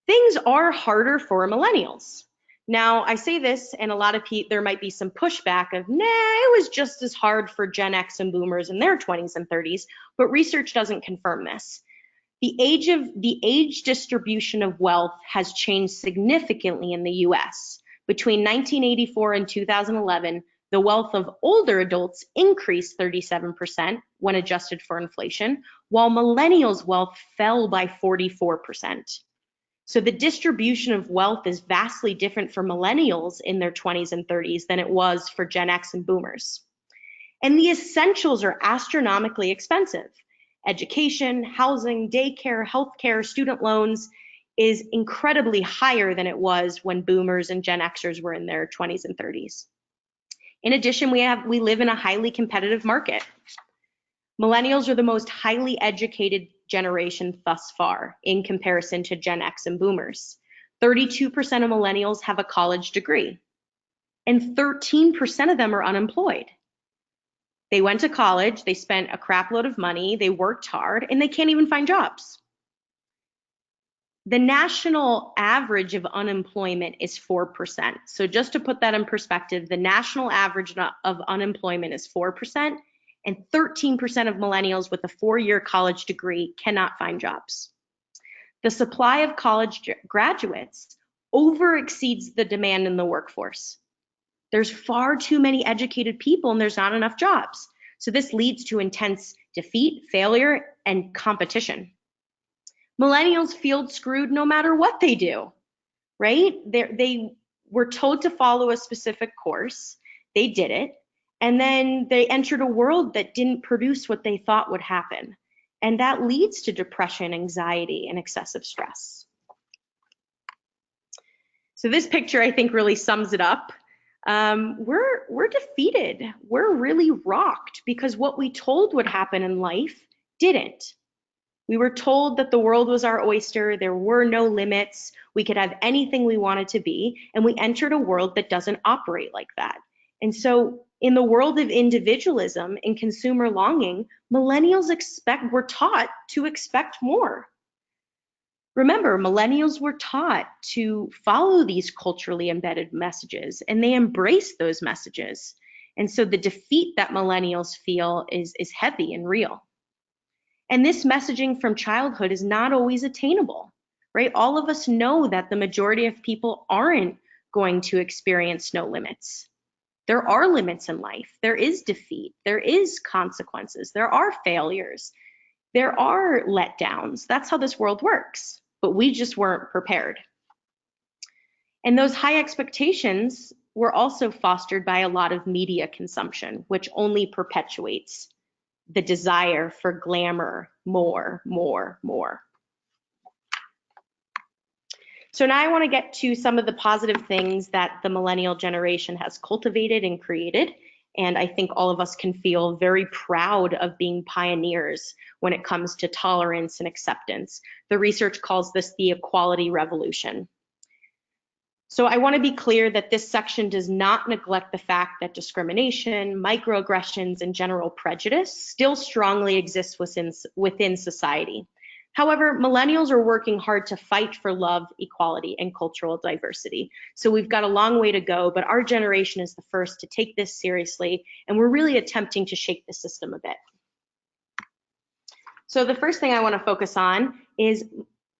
Things are harder for millennials. Now, I say this, and a lot of people, there might be some pushback of, nah, it was just as hard for Gen X and boomers in their 20s and 30s, but research doesn't confirm this. The age distribution of wealth has changed significantly in the US. Between 1984 and 2011, the wealth of older adults increased 37% when adjusted for inflation, while millennials' wealth fell by 44%. So the distribution of wealth is vastly different for millennials in their 20s and 30s than it was for Gen X and boomers. And the essentials are astronomically expensive. Education, housing, daycare, healthcare, student loans is incredibly higher than it was when boomers and Gen Xers were in their 20s and 30s. In addition, we live in a highly competitive market. Millennials are the most highly educated generation thus far in comparison to Gen X and boomers. 32% of millennials have a college degree, and 13% of them are unemployed. They went to college, they spent a crap load of money, they worked hard, and they can't even find jobs. The national average of unemployment is 4%. So just to put that in perspective, the national average of unemployment is 4%, and 13% of millennials with a 4-year college degree cannot find jobs. The supply of college graduates over exceeds the demand in the workforce. There's far too many educated people and there's not enough jobs. So this leads to intense defeat, failure, and competition. Millennials feel screwed no matter what they do, right? They were told to follow a specific course. They did it. And then they entered a world that didn't produce what they thought would happen. And that leads to depression, anxiety, and excessive stress. So this picture, I think, really sums it up. We're defeated. We're really rocked because what we told would happen in life didn't. We were told that the world was our oyster, there were no limits, we could have anything we wanted to be, and we entered a world that doesn't operate like that. And so in the world of individualism and consumer longing, millennials were taught to expect more. Remember, millennials were taught to follow these culturally embedded messages, and they embrace those messages. And so the defeat that millennials feel is heavy and real. And this messaging from childhood is not always attainable, right? All of us know that the majority of people aren't going to experience no limits. There are limits in life. There is defeat. There is consequences. There are failures. There are letdowns. That's how this world works. But we just weren't prepared. And those high expectations were also fostered by a lot of media consumption, which only perpetuates the desire for glamour, more, more, more. So now I want to get to some of the positive things that the millennial generation has cultivated and created. And I think all of us can feel very proud of being pioneers when it comes to tolerance and acceptance. The research calls this the equality revolution. So I want to be clear that this section does not neglect the fact that discrimination, microaggressions, and general prejudice still strongly exist within society. However, millennials are working hard to fight for love, equality, and cultural diversity. So we've got a long way to go, but our generation is the first to take this seriously, and we're really attempting to shake the system a bit. So the first thing I want to focus on is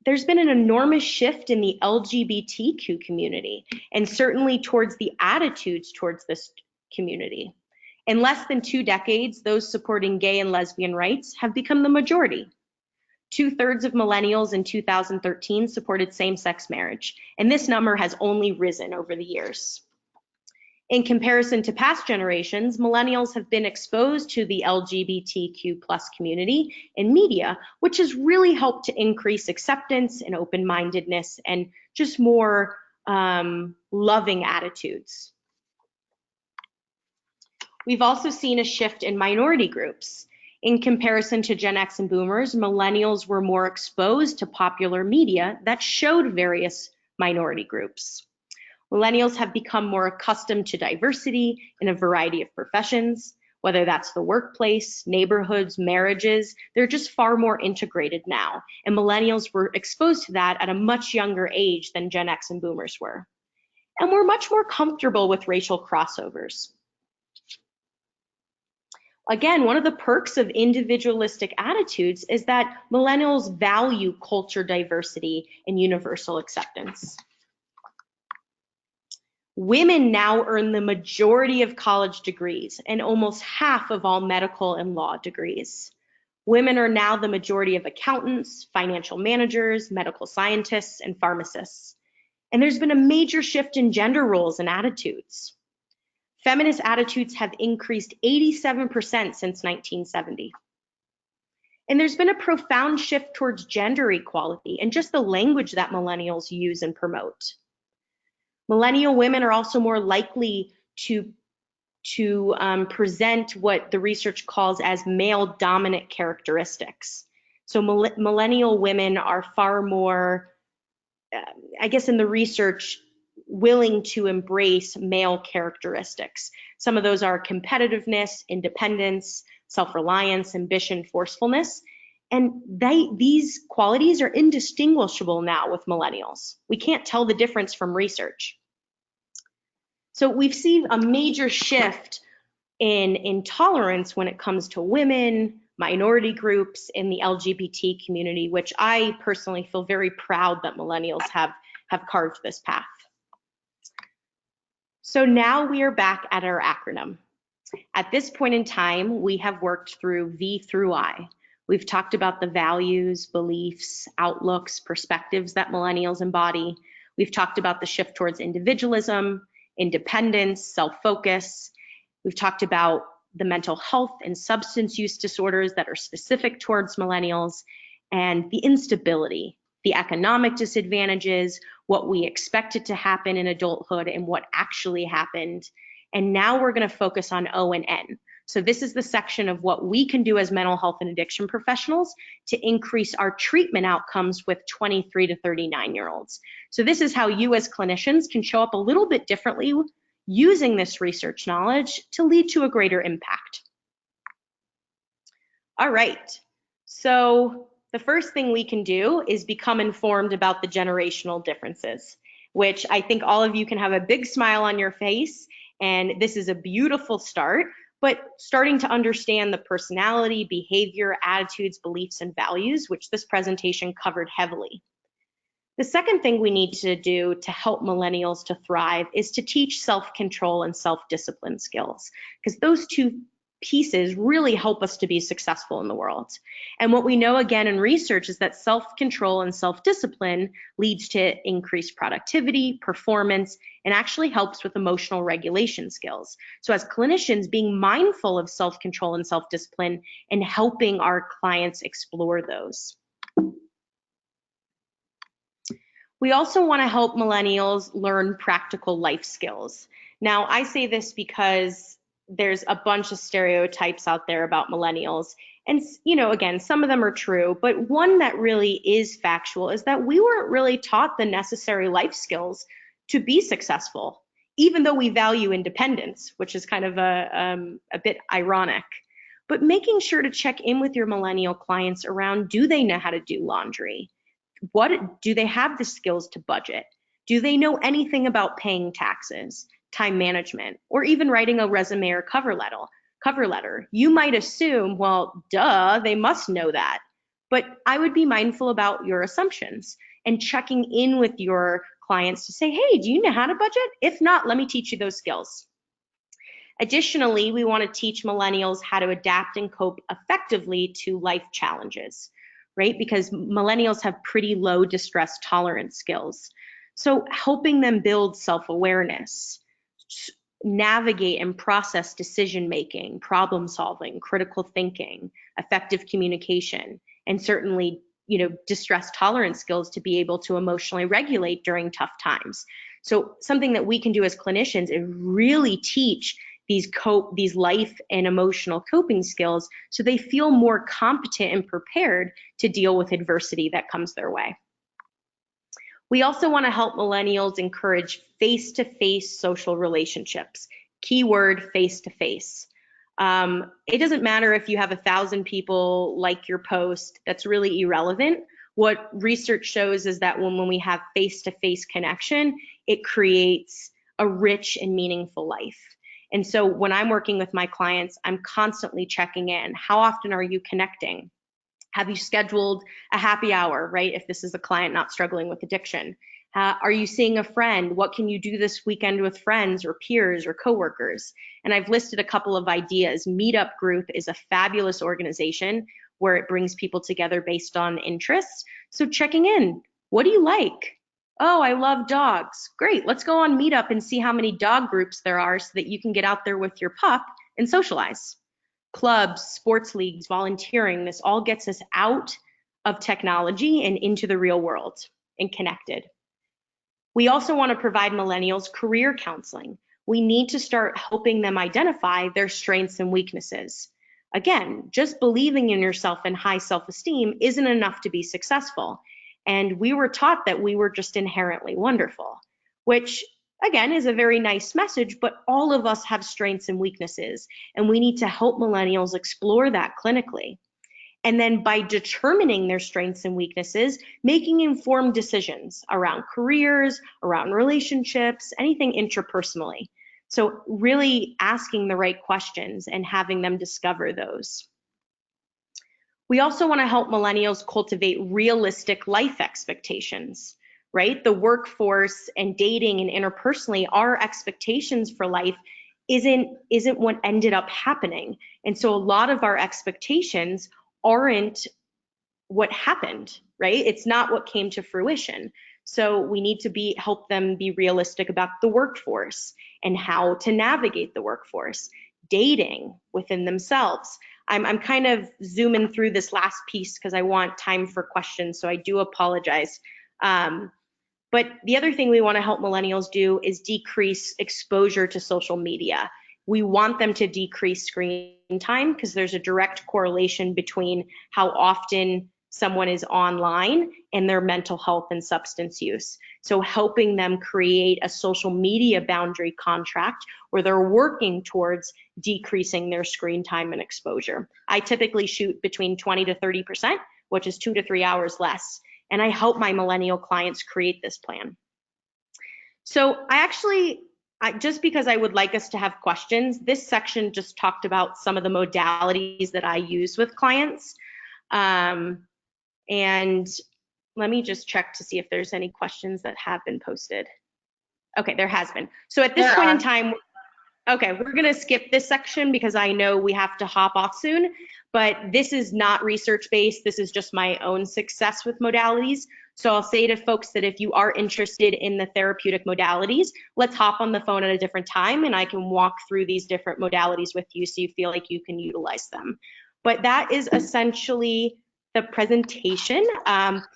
there's been an enormous shift in the LGBTQ community, and certainly towards the attitudes towards this community. In less than 2 decades, those supporting gay and lesbian rights have become the majority. 2/3 of millennials in 2013 supported same-sex marriage, and this number has only risen over the years. In comparison to past generations, millennials have been exposed to the LGBTQ+ community in media, which has really helped to increase acceptance and open-mindedness and just more loving attitudes. We've also seen a shift in minority groups. In comparison to Gen X and Boomers, millennials were more exposed to popular media that showed various minority groups. Millennials have become more accustomed to diversity in a variety of professions, whether that's the workplace, neighborhoods, marriages. They're just far more integrated now, and millennials were exposed to that at a much younger age than Gen X and Boomers were. And we're much more comfortable with racial crossovers. Again, one of the perks of individualistic attitudes is that millennials value culture diversity and universal acceptance. Women now earn the majority of college degrees and almost half of all medical and law degrees. Women are now the majority of accountants, financial managers, medical scientists, and pharmacists. And there's been a major shift in gender roles and attitudes. Feminist attitudes have increased 87% since 1970. And there's been a profound shift towards gender equality and just the language that millennials use and promote. Millennial women are also more likely to present what the research calls as male dominant characteristics. So millennial women are far more, I guess in the research, willing to embrace male characteristics. Some of those are competitiveness, independence, self-reliance, ambition, forcefulness. And these qualities are indistinguishable now with millennials. We can't tell the difference from research. So we've seen a major shift in tolerance when it comes to women, minority groups, in the LGBT community, which I personally feel very proud that millennials have carved this path. So now we are back at our acronym. At this point in time, we have worked through V through I. We've talked about the values, beliefs, outlooks, perspectives that millennials embody. We've talked about the shift towards individualism, independence, self-focus, We've talked about the mental health and substance use disorders that are specific towards millennials, and the instability, the economic disadvantages, what we expected to happen in adulthood and what actually happened. And now we're going to focus on O and N. So this is the section of what we can do as mental health and addiction professionals to increase our treatment outcomes with 23 to 39-year-olds. So this is how you as clinicians can show up a little bit differently using this research knowledge to lead to a greater impact. All right, so the first thing we can do is become informed about the generational differences, which I think all of you can have a big smile on your face, and this is a beautiful start, but starting to understand the personality, behavior, attitudes, beliefs, and values, which this presentation covered heavily. The second thing we need to do to help millennials to thrive is to teach self-control and self-discipline skills, because those two pieces really help us to be successful in the world. And what we know again in research is that self-control and self-discipline leads to increased productivity, performance, and actually helps with emotional regulation skills. So as clinicians, being mindful of self-control and self-discipline and helping our clients explore those. We also want to help millennials learn practical life skills. Now, I say this because there's a bunch of stereotypes out there about millennials. And, again, some of them are true, but one that really is factual is that we weren't really taught the necessary life skills to be successful, even though we value independence, which is kind of a bit ironic. But making sure to check in with your millennial clients around, do they know how to do laundry? What do they have the skills to budget? Do they know anything about paying taxes, time management, or even writing a resume or cover letter? You might assume, well, duh, they must know that. But I would be mindful about your assumptions and checking in with your clients to say, hey, do you know how to budget? If not, let me teach you those skills. Additionally, we want to teach millennials how to adapt and cope effectively to life challenges, right? Because millennials have pretty low distress tolerance skills. So helping them build self-awareness, navigate and process decision-making, problem-solving, critical thinking, effective communication, and certainly, distress tolerance skills to be able to emotionally regulate during tough times. So something that we can do as clinicians is really teach these life and emotional coping skills so they feel more competent and prepared to deal with adversity that comes their way. We also want to help millennials encourage face-to-face social relationships. Keyword face-to-face. It doesn't matter if you have 1,000 people like your post, that's really irrelevant. What research shows is that when we have face-to-face connection, it creates a rich and meaningful life. And so when I'm working with my clients, I'm constantly checking in. How often are you connecting? Have you scheduled a happy hour, right? If this is a client not struggling with addiction. Are you seeing a friend? What can you do this weekend with friends or peers or coworkers? And I've listed a couple of ideas. Meetup Group is a fabulous organization where it brings people together based on interests. So checking in, what do you like? Oh, I love dogs. Great, let's go on Meetup and see how many dog groups there are so that you can get out there with your pup and socialize. Clubs, sports leagues, volunteering, this all gets us out of technology and into the real world and connected. We also want to provide millennials career counseling. We need to start helping them identify their strengths and weaknesses. Again, just believing in yourself and high self-esteem isn't enough to be successful. And we were taught that we were just inherently wonderful, which again is a very nice message, but all of us have strengths and weaknesses, and we need to help millennials explore that clinically. And then by determining their strengths and weaknesses, making informed decisions around careers, around relationships, anything interpersonally. So really asking the right questions and having them discover those. We also want to help millennials cultivate realistic life expectations, right? The workforce and dating and interpersonally, our expectations for life isn't what ended up happening. And so a lot of our expectations aren't what happened, right? It's not what came to fruition. So we need to help them be realistic about the workforce and how to navigate the workforce. dating within themselves. I'm kind of zooming through this last piece because I want time for questions, so I do apologize. But the other thing we want to help millennials do is decrease exposure to social media. We want them to decrease screen time because there's a direct correlation between how often someone is online and their mental health and substance use. So helping them create a social media boundary contract where they're working towards decreasing their screen time and exposure. I typically shoot between 20 to 30%, which is 2 to 3 hours less. And I help my millennial clients create this plan. So just because I would like us to have questions, this section just talked about some of the modalities that I use with clients. And let me just check to see if there's any questions that have been posted. Okay, there has been. So at this point in time, okay, we're gonna skip this section because I know we have to hop off soon, but this is not research-based. This is just my own success with modalities. So I'll say to folks that if you are interested in the therapeutic modalities, let's hop on the phone at a different time and I can walk through these different modalities with you so you feel like you can utilize them. But that is essentially the presentation.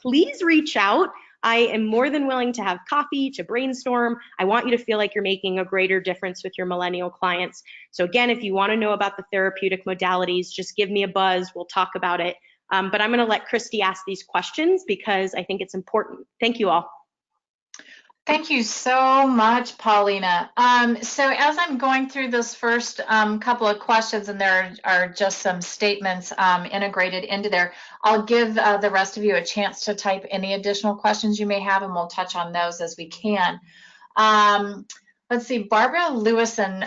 Please reach out. I am more than willing to have coffee, to brainstorm. I want you to feel like you're making a greater difference with your millennial clients. So again, if you want to know about the therapeutic modalities, just give me a buzz. We'll talk about it. But I'm going to let Christy ask these questions because I think it's important. Thank you all. Thank you so much, Paulina. So as I'm going through this first couple of questions, and there are just some statements integrated into there, I'll give the rest of you a chance to type any additional questions you may have, and we'll touch on those as we can. Let's see, Barbara Lewison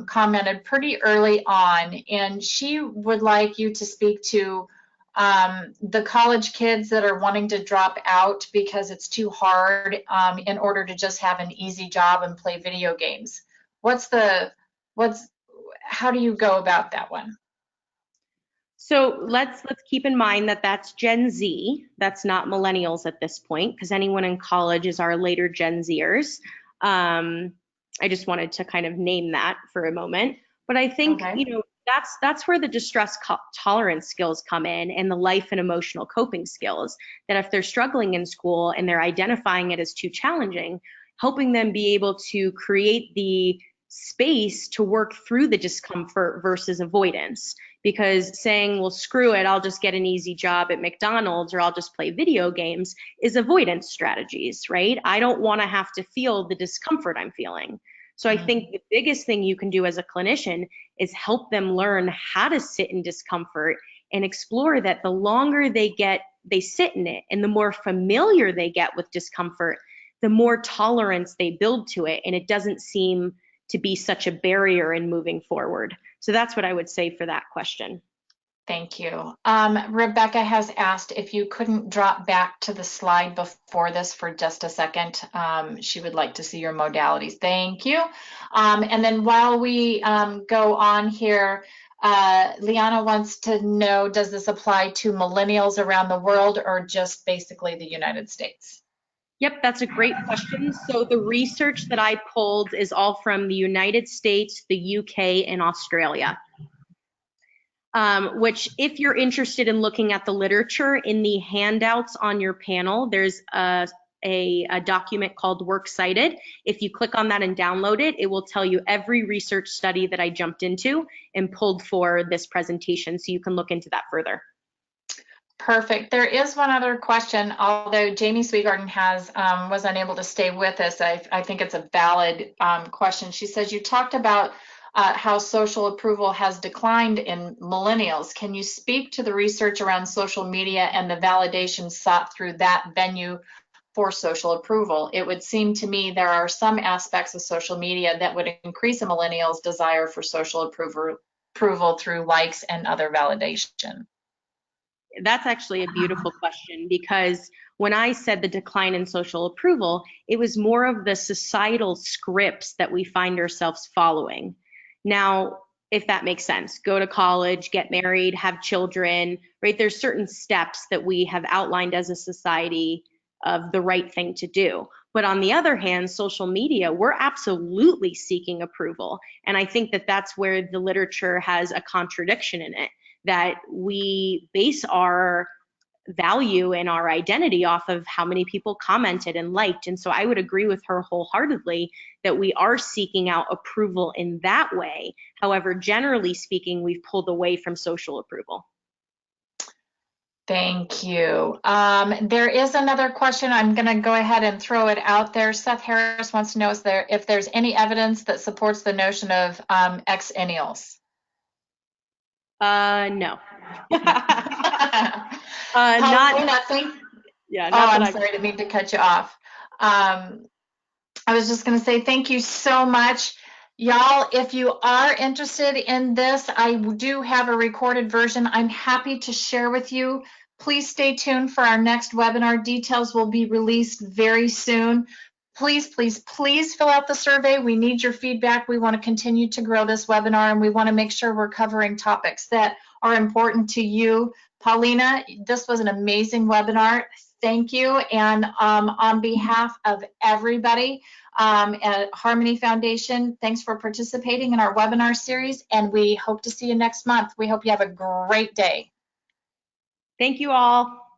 commented pretty early on, and she would like you to speak to the college kids that are wanting to drop out because it's too hard in order to just have an easy job and play video games. How do you go about that one? So let's keep in mind that that's Gen Z. That's not millennials at this point, because anyone in college is our later Gen Zers. I just wanted to kind of name that for a moment. But I think, Okay. That's where the distress tolerance skills come in, and the life and emotional coping skills, that if they're struggling in school and they're identifying it as too challenging, helping them be able to create the space to work through the discomfort versus avoidance. Because saying, well, screw it, I'll just get an easy job at McDonald's or I'll just play video games is avoidance strategies, right? I don't want to have to feel the discomfort I'm feeling. So I think the biggest thing you can do as a clinician is help them learn how to sit in discomfort and explore that the longer they sit in it and the more familiar they get with discomfort, the more tolerance they build to it, and it doesn't seem to be such a barrier in moving forward. So that's what I would say for that question. Thank you. Rebecca has asked if you couldn't drop back to the slide before this for just a second. She would like to see your modalities. Thank you. And then while we go on here, Liana wants to know, does this apply to millennials around the world or just basically the United States? Yep, that's a great question. So the research that I pulled is all from the United States, the UK, and Australia. Which, if you're interested in looking at the literature, in the handouts on your panel, there's a document called Works Cited. If you click on that and download it, it will tell you every research study that I jumped into and pulled for this presentation, so you can look into that further. Perfect. There is one other question, although Jamie Sweegarden was unable to stay with us. I think it's a valid question. She says, you talked about how social approval has declined in millennials. Can you speak to the research around social media and the validation sought through that venue for social approval? It would seem to me there are some aspects of social media that would increase a millennial's desire for social approval through likes and other validation. That's actually a beautiful question, because when I said the decline in social approval, it was more of the societal scripts that we find ourselves following. Now, if that makes sense, go to college, get married, have children, right? There's certain steps that we have outlined as a society of the right thing to do. But on the other hand, social media, we're absolutely seeking approval. And I think that that's where the literature has a contradiction in it, that we base our value and our identity off of how many people commented and liked. And so I would agree with her wholeheartedly that we are seeking out approval in that way. However, generally speaking, we've pulled away from social approval. Thank you. There is another question. I'm going to go ahead and throw it out there. Seth Harris wants to know if there's any evidence that supports the notion of exennials. No. Paulina, nothing. Yeah. I'm sorry, I didn't mean to cut you off. I was just going to say thank you so much. Y'all, if you are interested in this, I do have a recorded version I'm happy to share with you. Please stay tuned for our next webinar. Details will be released very soon. Please, please, please fill out the survey. We need your feedback. We want to continue to grow this webinar, and we want to make sure we're covering topics that are important to you. Paulina, this was an amazing webinar. Thank you. And on behalf of everybody at Harmony Foundation, thanks for participating in our webinar series, and we hope to see you next month. We hope you have a great day. Thank you all.